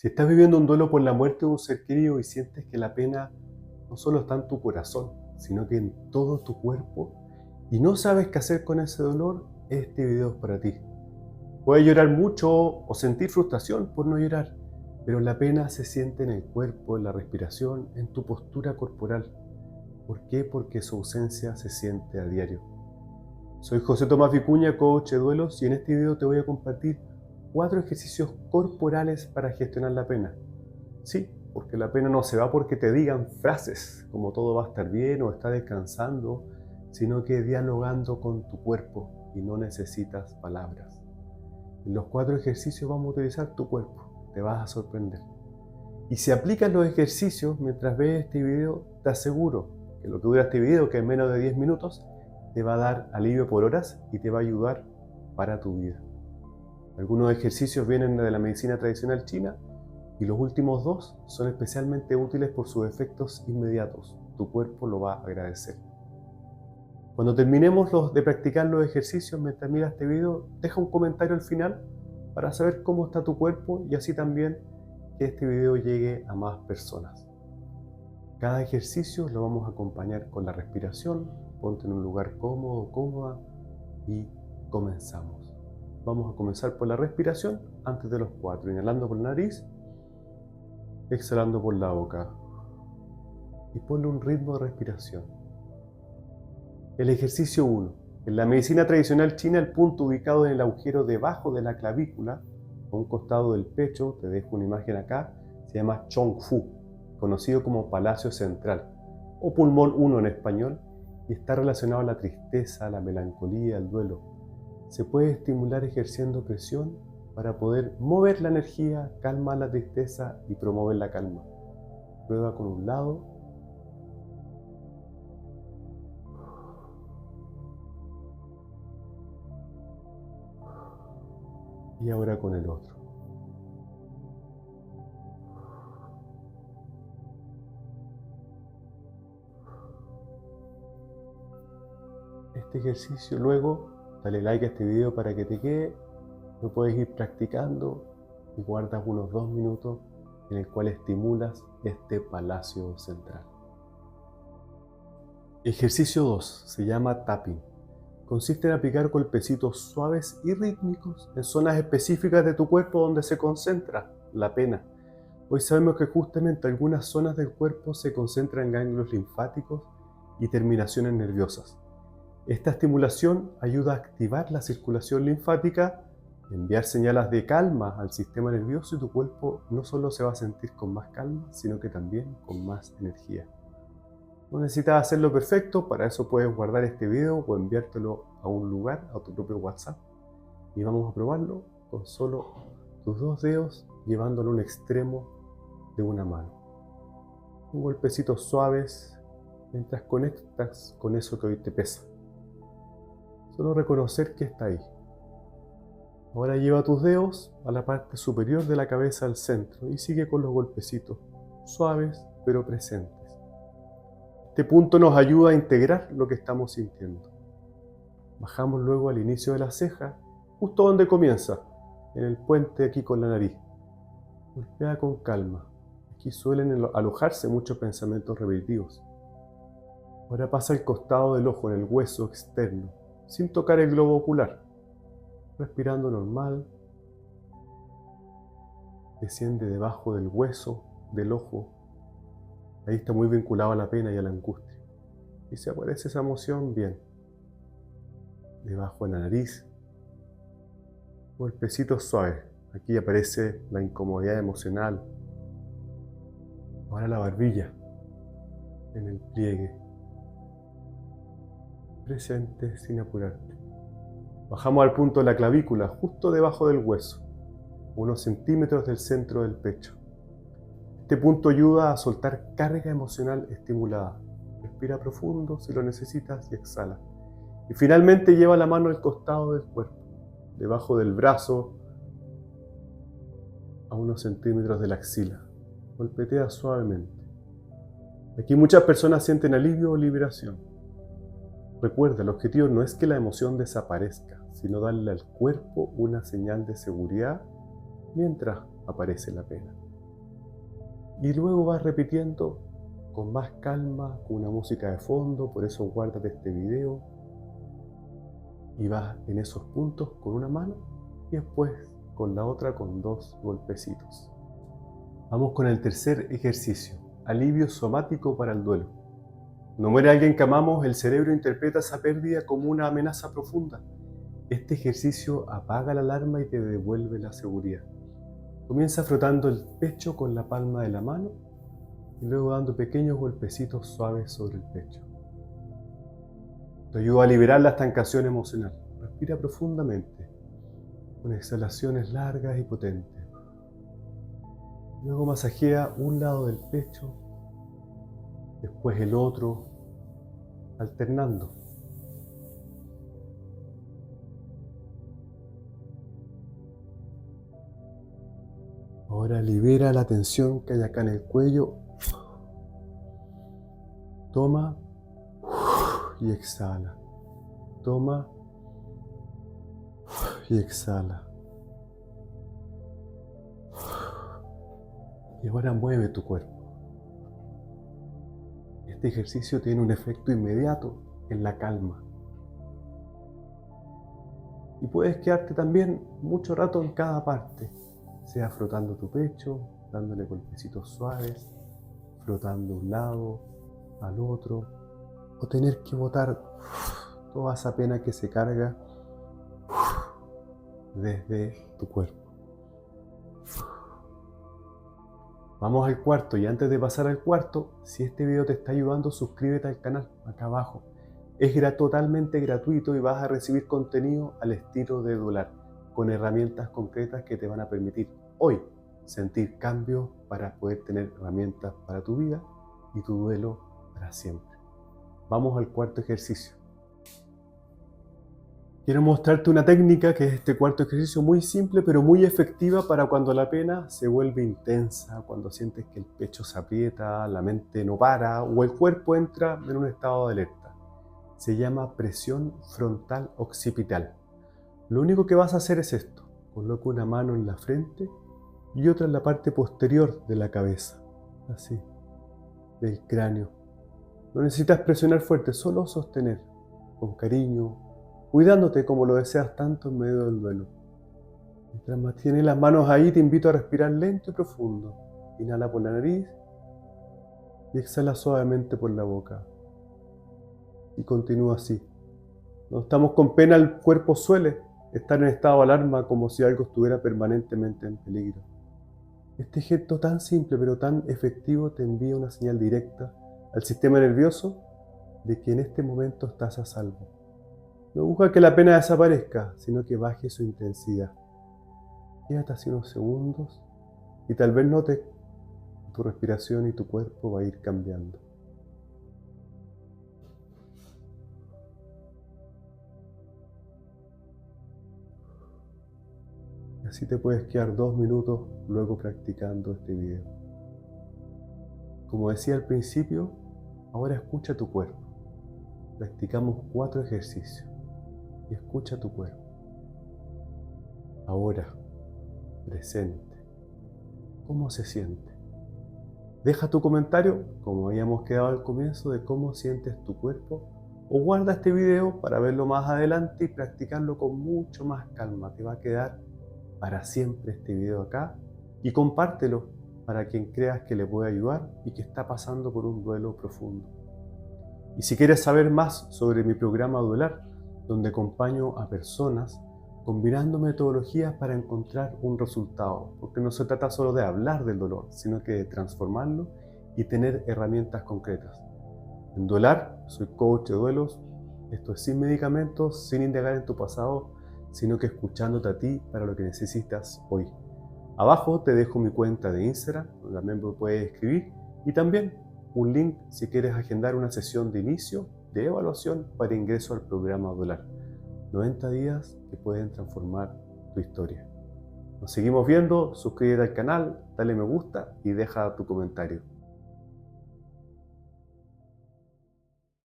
Si estás viviendo un duelo por la muerte de un ser querido y sientes que la pena no solo está en tu corazón, sino que en todo tu cuerpo, y no sabes qué hacer con ese dolor, este video es para ti. Puedes llorar mucho o sentir frustración por no llorar, pero la pena se siente en el cuerpo, en la respiración, en tu postura corporal. ¿Por qué? Porque su ausencia se siente a diario. Soy José Tomás Vicuña, coach de duelos, y en este video te voy a compartir 4 ejercicios corporales para gestionar la pena. Sí, porque la pena no se va porque te digan frases como todo va a estar bien o está descansando, sino que dialogando con tu cuerpo y no necesitas palabras. En los 4 ejercicios vamos a utilizar tu cuerpo, te vas a sorprender. Y si aplicas los ejercicios mientras ves este video, te aseguro que lo que dura este video, que es menos de 10 minutos, te va a dar alivio por horas y te va a ayudar para tu vida. Algunos ejercicios vienen de la medicina tradicional china y los últimos 2 son especialmente útiles por sus efectos inmediatos. Tu cuerpo lo va a agradecer. Cuando terminemos de practicar los ejercicios mientras miras este video, deja un comentario al final para saber cómo está tu cuerpo y así también que este video llegue a más personas. Cada ejercicio lo vamos a acompañar con la respiración. Ponte en un lugar cómodo, cómoda y comenzamos. Vamos a comenzar por la respiración antes de los 4. Inhalando por la nariz, exhalando por la boca. Y ponle un ritmo de respiración. El ejercicio 1. En la medicina tradicional china, el punto ubicado en el agujero debajo de la clavícula, a un costado del pecho, te dejo una imagen acá, se llama Chong Fu, conocido como Palacio Central, o Pulmón 1 en español, y está relacionado a la tristeza, la melancolía, el duelo. Se puede estimular ejerciendo presión para poder mover la energía, calmar la tristeza y promover la calma. Prueba con un lado. Y ahora con el otro. Este ejercicio luego, dale like a este video para que te quede, lo puedes ir practicando y guardas unos 2 minutos en el cual estimulas este palacio central. Ejercicio 2 se llama tapping. Consiste en aplicar golpecitos suaves y rítmicos en zonas específicas de tu cuerpo donde se concentra la pena. Hoy sabemos que justamente algunas zonas del cuerpo se concentran en ganglios linfáticos y terminaciones nerviosas. Esta estimulación ayuda a activar la circulación linfática, enviar señales de calma al sistema nervioso y tu cuerpo no solo se va a sentir con más calma, sino que también con más energía. No necesitas hacerlo perfecto, para eso puedes guardar este video o enviártelo a un lugar, a tu propio WhatsApp. Y vamos a probarlo con solo tus 2 dedos llevándolo a un extremo de una mano. Un golpecito suaves mientras conectas con eso que hoy te pesa. Solo reconocer que está ahí. Ahora lleva tus dedos a la parte superior de la cabeza al centro y sigue con los golpecitos, suaves pero presentes. Este punto nos ayuda a integrar lo que estamos sintiendo. Bajamos luego al inicio de la ceja, justo donde comienza, en el puente aquí con la nariz. Golpea con calma. Aquí suelen alojarse muchos pensamientos repetitivos. Ahora pasa al costado del ojo, en el hueso externo, sin tocar el globo ocular. Respirando normal. Desciende debajo del hueso, del ojo. Ahí está muy vinculado a la pena y a la angustia. Y si aparece esa emoción, bien. Debajo de la nariz. Golpecitos suaves. Aquí aparece la incomodidad emocional. Ahora la barbilla. En el pliegue. Presente sin apurarte. Bajamos al punto de la clavícula, justo debajo del hueso, unos centímetros del centro del pecho. Este punto ayuda a soltar carga emocional estimulada. Respira profundo si lo necesitas y exhala. Y finalmente lleva la mano al costado del cuerpo, debajo del brazo, a unos centímetros de la axila. Golpetea suavemente. Aquí muchas personas sienten alivio o liberación. Recuerda, el objetivo no es que la emoción desaparezca, sino darle al cuerpo una señal de seguridad mientras aparece la pena. Y luego vas repitiendo con más calma, con una música de fondo, por eso guárdate este video. Y vas en esos puntos con una mano y después con la otra con 2 golpecitos. Vamos con el tercer ejercicio, alivio somático para el duelo. Cuando muere alguien que amamos, el cerebro interpreta esa pérdida como una amenaza profunda. Este ejercicio apaga la alarma y te devuelve la seguridad. Comienza frotando el pecho con la palma de la mano y luego dando pequeños golpecitos suaves sobre el pecho. Te ayuda a liberar la estancación emocional. Respira profundamente, con exhalaciones largas y potentes. Luego masajea un lado del pecho, después el otro, alternando. Ahora libera la tensión que hay acá en el cuello. Toma y exhala. Toma y exhala. Y ahora mueve tu cuerpo. Este ejercicio tiene un efecto inmediato en la calma. Y puedes quedarte también mucho rato en cada parte, sea frotando tu pecho, dándole golpecitos suaves, frotando un lado al otro, o tener que botar toda esa pena que se carga desde tu cuerpo. Vamos al cuarto, y antes de pasar al cuarto, si este video te está ayudando, suscríbete al canal acá abajo. Es totalmente gratuito y vas a recibir contenido al estilo de Duelar, con herramientas concretas que te van a permitir hoy sentir cambios para poder tener herramientas para tu vida y tu duelo para siempre. Vamos al cuarto ejercicio. Quiero mostrarte una técnica que es este cuarto ejercicio muy simple pero muy efectiva para cuando la pena se vuelve intensa, cuando sientes que el pecho se aprieta, la mente no para o el cuerpo entra en un estado de alerta. Se llama presión frontal occipital. Lo único que vas a hacer es esto. Coloca una mano en la frente y otra en la parte posterior de la cabeza, así, del cráneo. No necesitas presionar fuerte, solo sostener, con cariño, cuidándote como lo deseas tanto en medio del duelo. Mientras mantienes las manos ahí, te invito a respirar lento y profundo. Inhala por la nariz y exhala suavemente por la boca. Y continúa así. Cuando estamos con pena, el cuerpo suele estar en estado de alarma, como si algo estuviera permanentemente en peligro. Este gesto tan simple pero tan efectivo te envía una señal directa al sistema nervioso de que en este momento estás a salvo. No busca que la pena desaparezca, sino que baje su intensidad. Quédate así unos segundos y tal vez notes que tu respiración y tu cuerpo va a ir cambiando. Y así te puedes quedar 2 minutos luego practicando este video. Como decía al principio, ahora escucha tu cuerpo. Practicamos 4 ejercicios y escucha tu cuerpo. Ahora, presente. ¿Cómo se siente? Deja tu comentario, como habíamos quedado al comienzo, de cómo sientes tu cuerpo, o guarda este video para verlo más adelante y practicarlo con mucho más calma. Te va a quedar para siempre este video acá y compártelo para quien creas que le puede ayudar y que está pasando por un duelo profundo. Y si quieres saber más sobre mi programa Duelar, donde acompaño a personas combinando metodologías para encontrar un resultado, porque no se trata solo de hablar del dolor, sino que de transformarlo y tener herramientas concretas. En Duelar soy coach de duelos, esto es sin medicamentos, sin indagar en tu pasado, sino que escuchándote a ti para lo que necesitas hoy. Abajo te dejo mi cuenta de Instagram, donde también me puedes escribir, y también un link si quieres agendar una sesión de inicio de evaluación para ingreso al programa Duelar. 90 días que pueden transformar tu historia. Nos seguimos viendo, suscríbete al canal, dale me gusta y deja tu comentario.